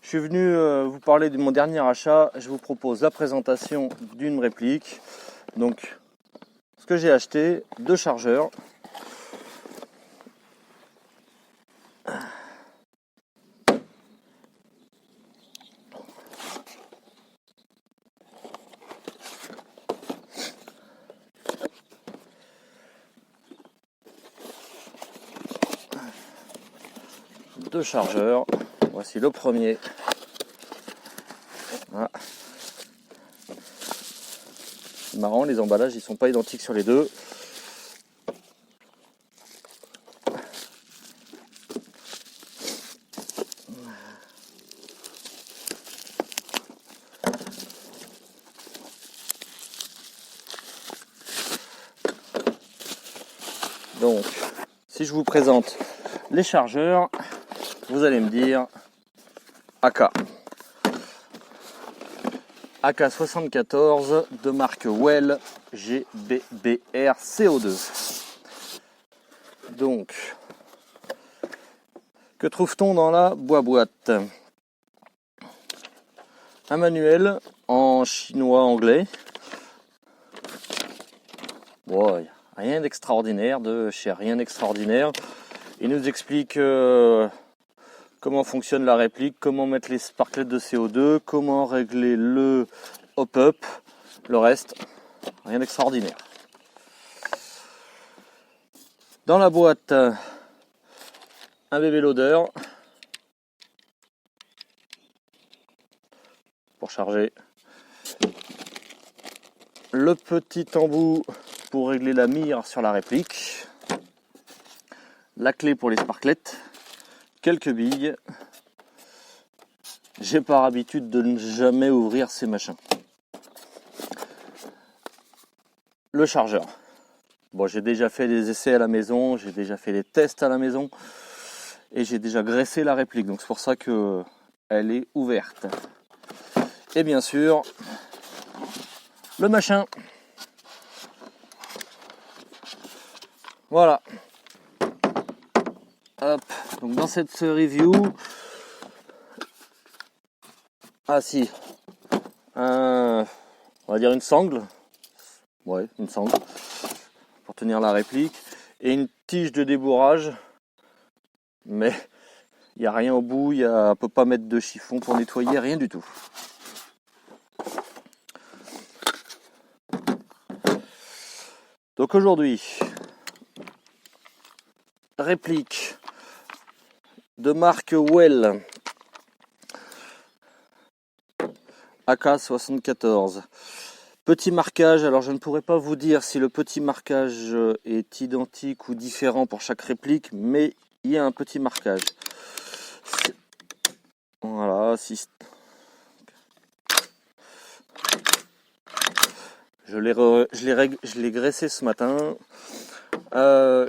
Je suis venu vous parler de mon dernier achat. Je vous propose la présentation d'une réplique. Donc, ce que j'ai acheté, 2 chargeurs. Voici le premier. Voilà. C'est marrant, les emballages ils sont pas identiques sur les deux. Donc, si je vous présente les chargeurs, vous allez me dire AK74 de marque Well GBBR CO2. Donc, que trouve-t-on dans la boîte? Un manuel en chinois-anglais. Bon, rien d'extraordinaire, rien d'extraordinaire. Il nous explique comment fonctionne la réplique, comment mettre les sparklets de CO2, comment régler le hop-up, le reste, rien d'extraordinaire. Dans la boîte, un bébé loader pour charger, le petit embout pour régler la mire sur la réplique, la clé pour les sparklets, quelques billes. J'ai par habitude de ne jamais ouvrir ces machins. Le chargeur. Bon, j'ai déjà fait des essais à la maison, j'ai déjà fait des tests à la maison et j'ai déjà graissé la réplique, donc c'est pour ça que elle est ouverte. Et bien sûr, le machin. Voilà. Hop. Donc dans cette review, on va dire une sangle. Ouais, une sangle pour tenir la réplique et une tige de débourrage. Mais il n'y a rien au bout, on ne peut pas mettre de chiffon pour nettoyer, rien du tout. Donc aujourd'hui, réplique de marque Well AK74. Petit marquage, alors je ne pourrais pas vous dire si le petit marquage est identique ou différent pour chaque réplique, mais il y a un petit marquage. Voilà, je l'ai graissé ce matin.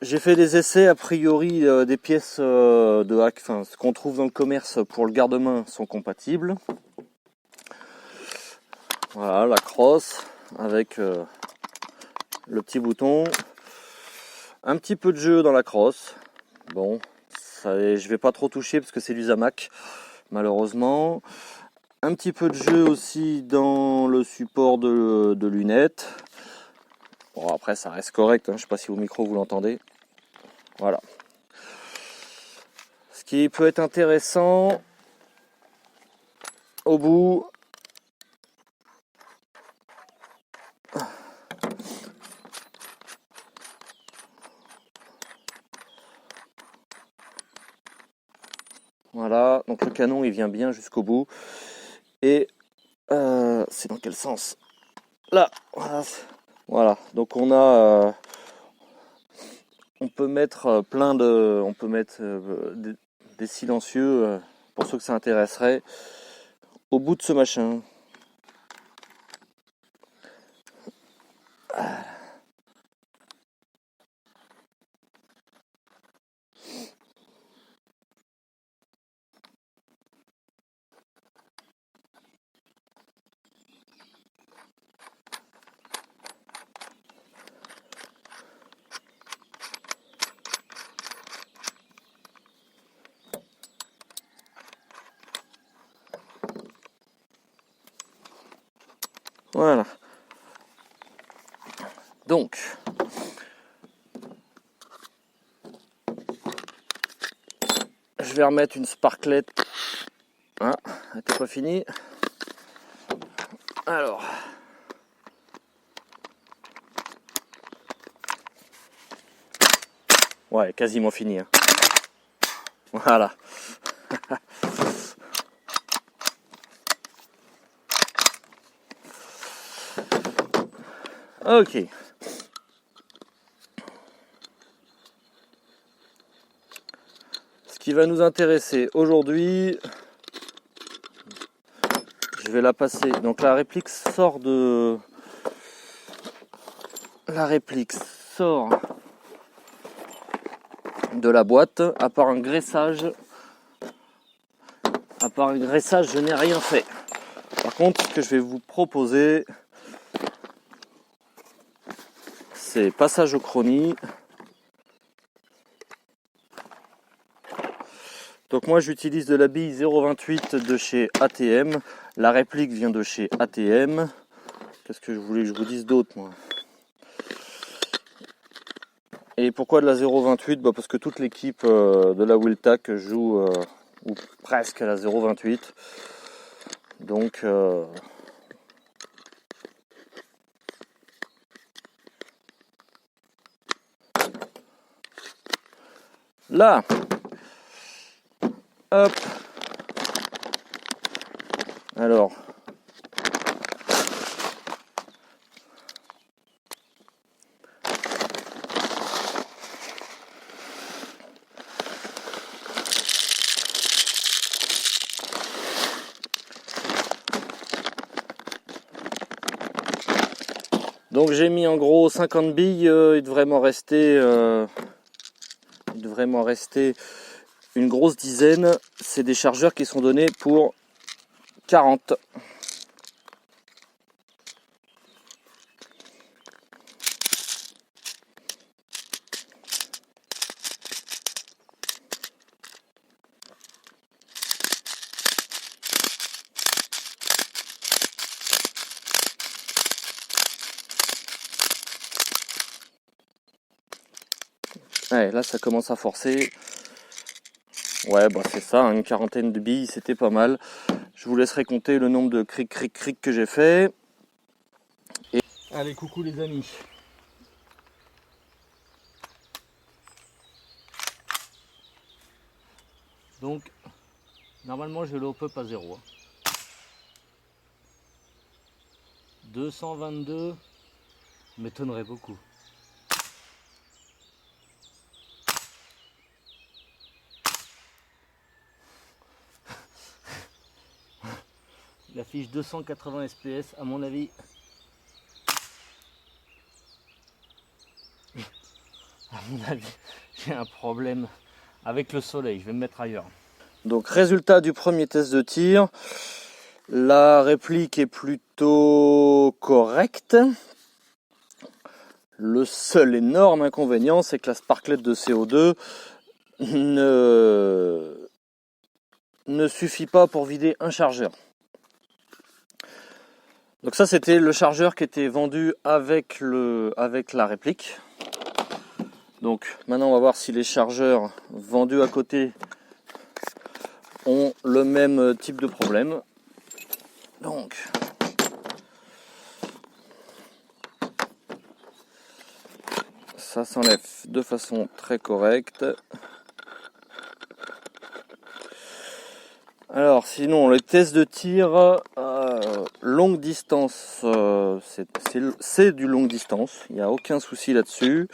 J'ai fait des essais, a priori des pièces de hack, ce qu'on trouve dans le commerce pour le garde-main sont compatibles. Voilà la crosse avec le petit bouton, un petit peu de jeu dans la crosse. Bon, je vais pas trop toucher parce que c'est du Zamac malheureusement. Un petit peu de jeu aussi dans le support de lunettes. Bon, après ça reste correct, je sais pas si au micro vous l'entendez. Voilà. Ce qui peut être intéressant au bout, voilà, donc le canon il vient bien jusqu'au bout. Et c'est dans quel sens? Là, voilà. Donc on peut mettre des silencieux pour ceux que ça intéresserait au bout de ce machin. Voilà. Donc, je vais remettre une sparklette. Ah, elle n'était pas finie. Alors, ouais, quasiment fini. Hein. Voilà. Ok. Ce qui va nous intéresser aujourd'hui, je vais la passer. Donc la réplique sort de la boîte. À part un graissage, je n'ai rien fait. Par contre, ce que je vais vous proposer, c'est passage au chrony. Donc moi j'utilise de la bille 0,28 de chez ATM. La réplique vient de chez ATM. Qu'est-ce que je voulais que je vous dise d'autre, moi? Et pourquoi de la 0,28? Parce que toute l'équipe de la Wiltach joue ou presque à la 0,28. Donc là, hop. Alors, donc j'ai mis en gros 50 billes, il devrait m'en rester une grosse dizaine. C'est des chargeurs qui sont donnés pour 40. Ouais, là ça commence à forcer. Ouais, c'est ça, une quarantaine de billes, c'était pas mal. Je vous laisserai compter le nombre de cric que j'ai fait. Et... Allez, coucou les amis. Donc, normalement je le hop-up à 0. 222 m'étonnerait beaucoup. Il affiche 280 SPS, à mon avis. À mon avis, j'ai un problème avec le soleil. Je vais me mettre ailleurs. Donc, résultat du premier test de tir. La réplique est plutôt correcte. Le seul énorme inconvénient, c'est que la sparklette de CO2 ne suffit pas pour vider un chargeur. Donc ça, c'était le chargeur qui était vendu avec la réplique. Donc maintenant, on va voir si les chargeurs vendus à côté ont le même type de problème. Donc, ça s'enlève de façon très correcte. Alors sinon, les tests de tir longue distance, c'est du longue distance, il n'y a aucun souci là-dessus.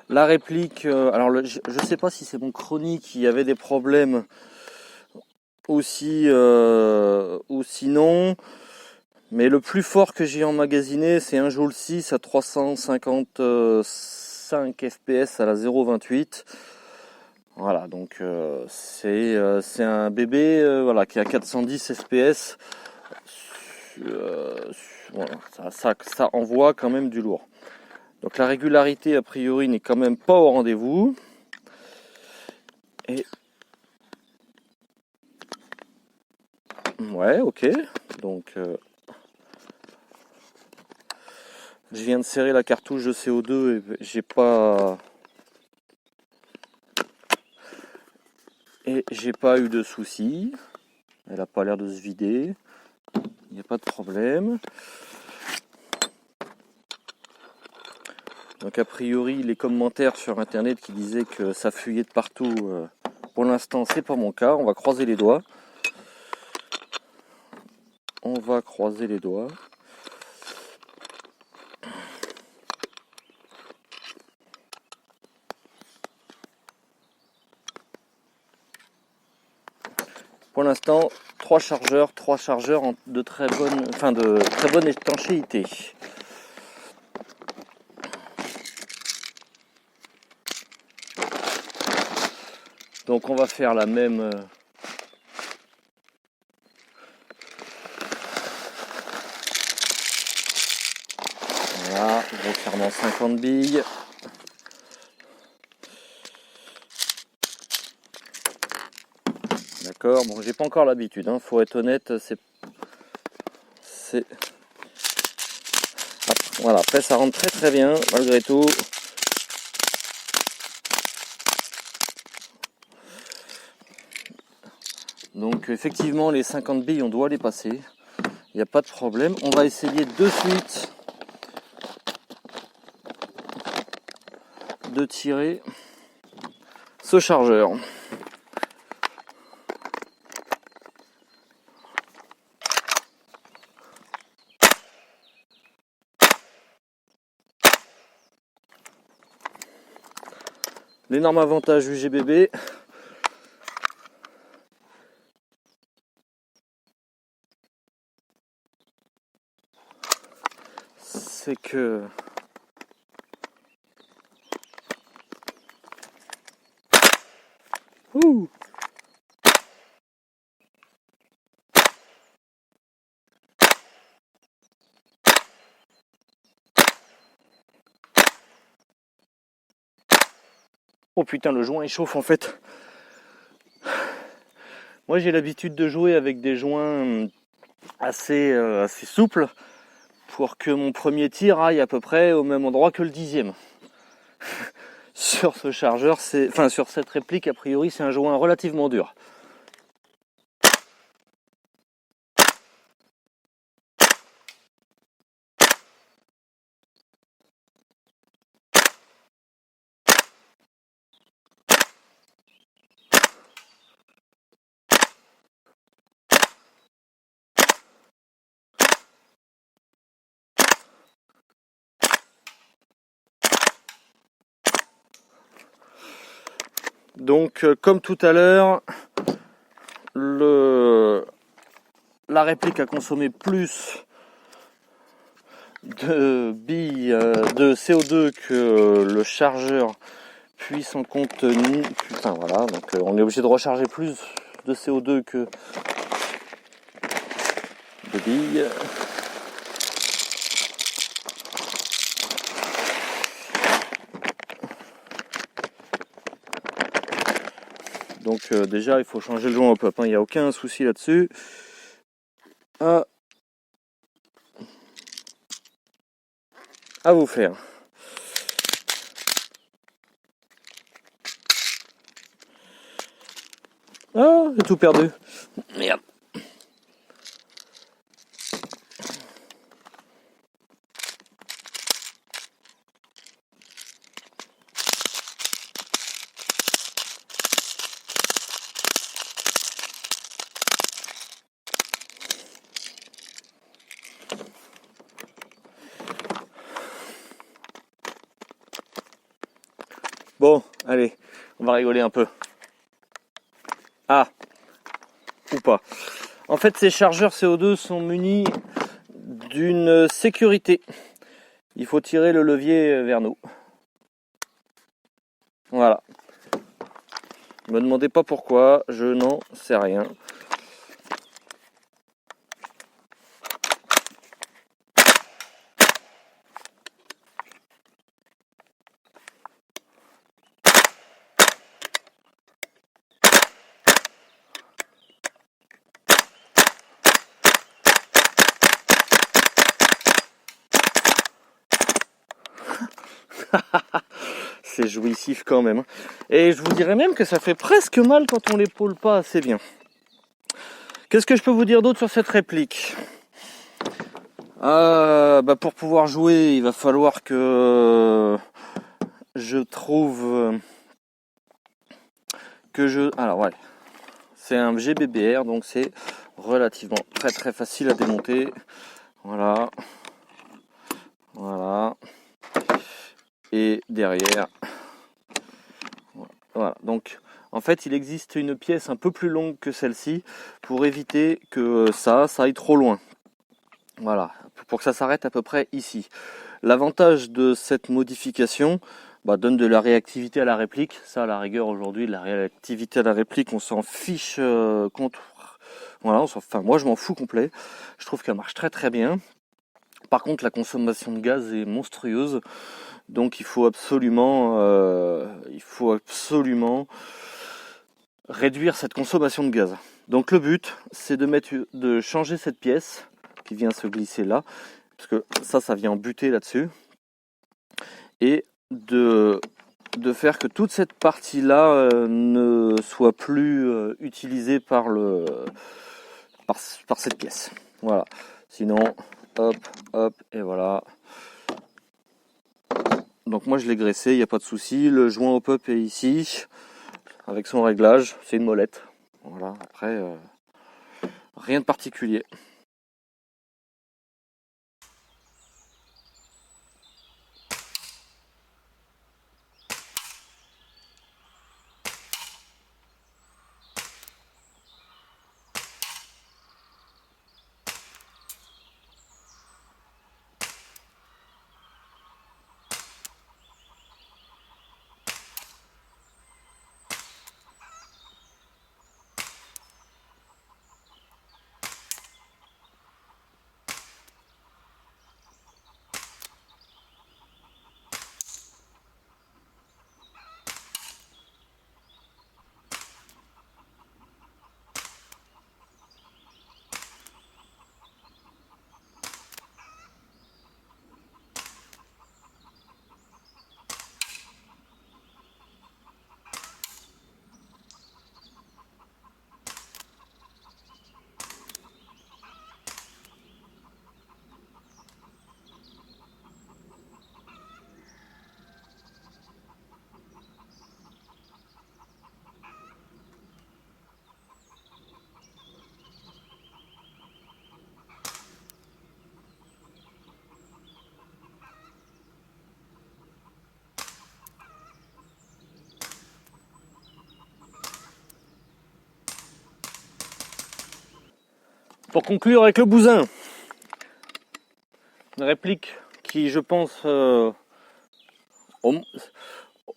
La réplique, alors je ne sais pas si c'est mon chrony qui avait des problèmes aussi ou sinon, mais le plus fort que j'ai emmagasiné, c'est un Joule 6 à 355 fps à la 0,28. Voilà, donc c'est un bébé voilà, qui a 410 fps. Voilà, ça envoie quand même du lourd. Donc la régularité a priori n'est quand même pas au rendez-vous. Et Ouais, ok. Donc, je viens de serrer la cartouche de CO2 et j'ai pas eu de soucis. Elle a pas l'air de se vider. Il n'y a pas de problème. Donc a priori les commentaires sur internet qui disaient que ça fuyait de partout, pour l'instant c'est pas mon cas. On va croiser les doigts. On va croiser les doigts. Pour l'instant, trois chargeurs de très bonne étanchéité. Donc on va faire la même. Voilà, grossièrement 50 billes. D'accord, bon j'ai pas encore l'habitude, hein. Faut être honnête, voilà, après ça rentre très très bien malgré tout. Donc effectivement les 50 billes on doit les passer, il n'y a pas de problème. On va essayer de suite de tirer ce chargeur. L'énorme avantage du GBB, c'est que oh putain, le joint il chauffe en fait. Moi j'ai l'habitude de jouer avec des joints assez souples pour que mon premier tir aille à peu près au même endroit que le 10e. Sur ce chargeur, sur cette réplique, a priori c'est un joint relativement dur. Donc comme tout à l'heure, la réplique a consommé plus de billes de CO2 que le chargeur puisse en contenir. Putain voilà, donc on est obligé de recharger plus de CO2 que de billes. Donc déjà il faut changer le joint au pop, hein. Il n'y a aucun souci là-dessus. À vous faire. Ah, j'ai tout perdu. Merde. Bon, allez, on va rigoler un peu. Ah, ou pas. En fait, ces chargeurs CO2 sont munis d'une sécurité. Il faut tirer le levier vers nous. Voilà. Ne me demandez pas pourquoi, je n'en sais rien. C'est jouissif quand même. Et je vous dirais même que ça fait presque mal quand on l'épaule pas assez bien. Qu'est-ce que je peux vous dire d'autre sur cette réplique? Pour pouvoir jouer, il va falloir que je trouve Alors ouais, c'est un GBBR, donc c'est relativement très facile à démonter. Voilà. Voilà. Et derrière, voilà. Donc en fait il existe une pièce un peu plus longue que celle-ci pour éviter que ça aille trop loin. Voilà, pour que ça s'arrête à peu près ici. L'avantage de cette modification donne de la réactivité à la réplique. Ça, à la rigueur, aujourd'hui, la réactivité à la réplique, on s'en fiche contre. Voilà, moi je m'en fous complet. Je trouve qu'elle marche très bien. Par contre, la consommation de gaz est monstrueuse. Donc il faut absolument réduire cette consommation de gaz. Donc le but, c'est de changer cette pièce qui vient se glisser là, parce que ça vient buter là-dessus, et de faire que toute cette partie-là ne soit plus utilisée par cette pièce. Voilà. Sinon, hop, et voilà. Donc moi je l'ai graissé, il n'y a pas de souci. Le joint au pop est ici, avec son réglage. C'est une molette. Voilà, après, rien de particulier. Pour conclure avec le bousin, une réplique qui, je pense, au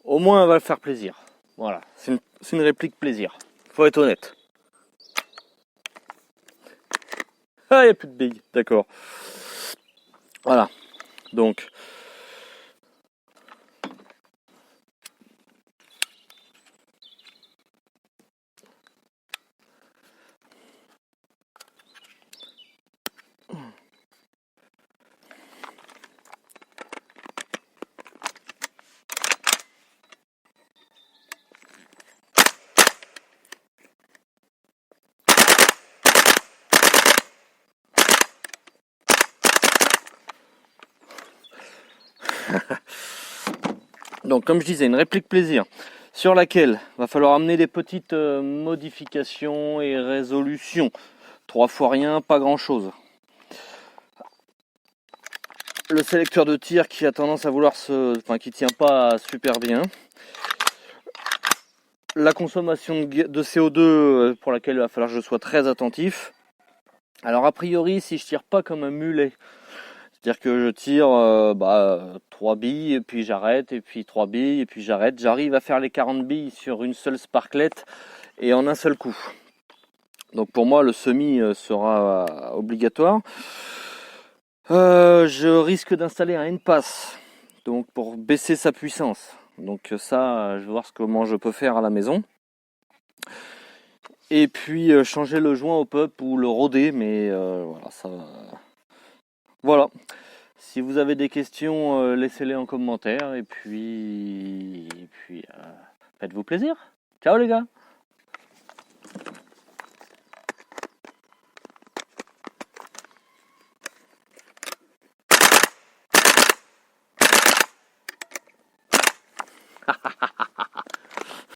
moins va faire plaisir. Voilà, c'est une réplique plaisir. Faut être honnête. Ah, il n'y a plus de billes, d'accord. Voilà, donc. Donc comme je disais, une réplique plaisir sur laquelle va falloir amener des petites modifications et résolutions. 3 fois rien, pas grand chose. Le sélecteur de tir qui a tendance à vouloir qui tient pas super bien. La consommation de CO2 pour laquelle il va falloir que je sois très attentif. Alors a priori, si je tire pas comme un mulet, c'est-à-dire que je tire 3 billes, et puis j'arrête, et puis 3 billes, et puis j'arrête. J'arrive à faire les 40 billes sur une seule sparklette et en un seul coup. Donc pour moi, le semi sera obligatoire. Je risque d'installer un N-Pass, donc pour baisser sa puissance. Donc ça, je vais voir comment je peux faire à la maison. Et puis changer le joint au pop ou le roder, mais voilà, ça... Voilà. Si vous avez des questions, laissez-les en commentaire et puis, faites-vous plaisir. Ciao les gars!